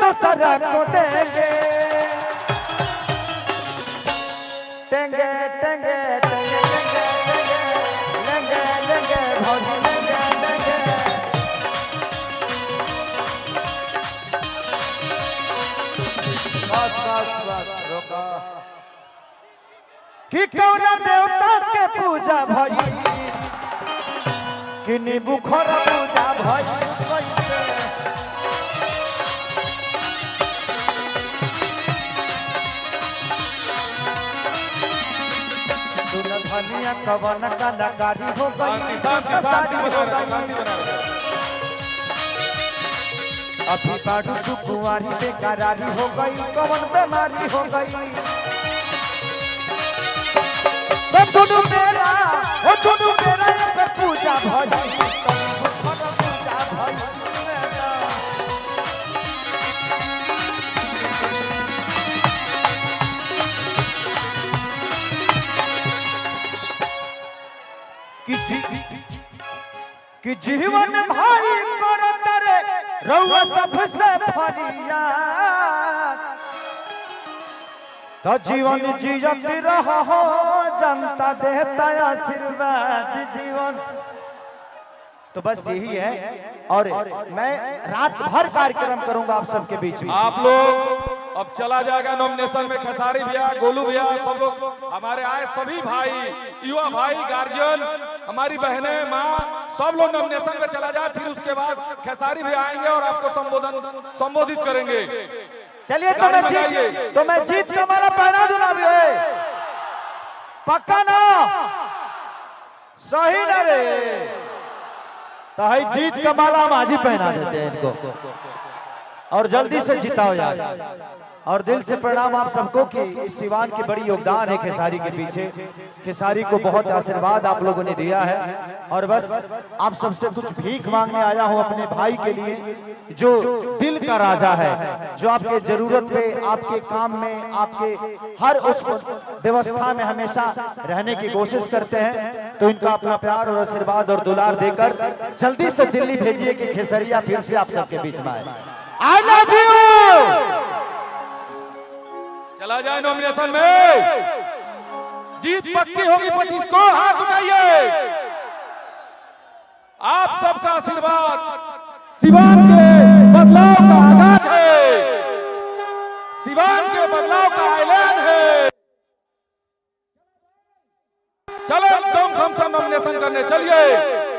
दूसरा को देंगे टेंगे टेंगे टेंगे लेंगे लेंगे भौजी लेंगे लेंगे बस बस बस रोका कि कौन देवता के पूजा भई कि नींबू खोरा पूजा भई कैसे दुल्हनिया कवन का नकारी हो गई अभी बाडू तू कुंवारी बेकरारी हो गई कवन बीमारी हो गई दोनों मेरा एक पूजा भई पूजा भई कि जीवन भाई करत रे रउआ सबसे फरियाद तो जीवन जियत रहो जनता देता आशीर्वाद जीवन तो बस यही है और मैं रात भर कार्यक्रम करूंगा आप सबके बीच में आप लोग अब चला जाएगा नॉमिनेशन में खेसारी भैया गोलू भैया सब लोग हमारे आए सभी भाई युवा भाई गार्जियन हमारी बहनें माँ सब लोग नॉमिनेशन में चला जाए फिर उसके बाद खेसारी भैया आएंगे और आपको संबोधित करेंगे चलिए तो मैं जीत का माला पहना दूंगा पक्का ना सही ना रे तो है जीत का माला हम आज ही पहना देते हैं इनको और जल्दी से जिताओ यार और दिल से प्रणाम आप सबको कि इस सिवान की बड़ी योगदान है खेसारी के पीछे खेसारी को बहुत आशीर्वाद आप लोगों ने दिया है और बस आप सबसे कुछ भीख मांगने आया हूं अपने भाई के लिए जो दिल का राजा है जो आपके जरूरत पे आपके काम में आपके हर उस व्यवस्था में हमेशा रहने की कोशिश करते हैं तो इनका अपना प्यार और आशीर्वाद और दुलार देकर जल्दी से दिल्ली भेजिए कि खेसरिया फिर से आप सबके बीच में आए आई लव यू चला जाए नॉमिनेशन में जीत पक्की होगी 25 को हाथ उठाइए आप सबका आशीर्वाद सिवान के बदलाव का आगाज है सिवान के बदलाव का ऐलान है चलो तुम हम सब नॉमिनेशन करने चलिए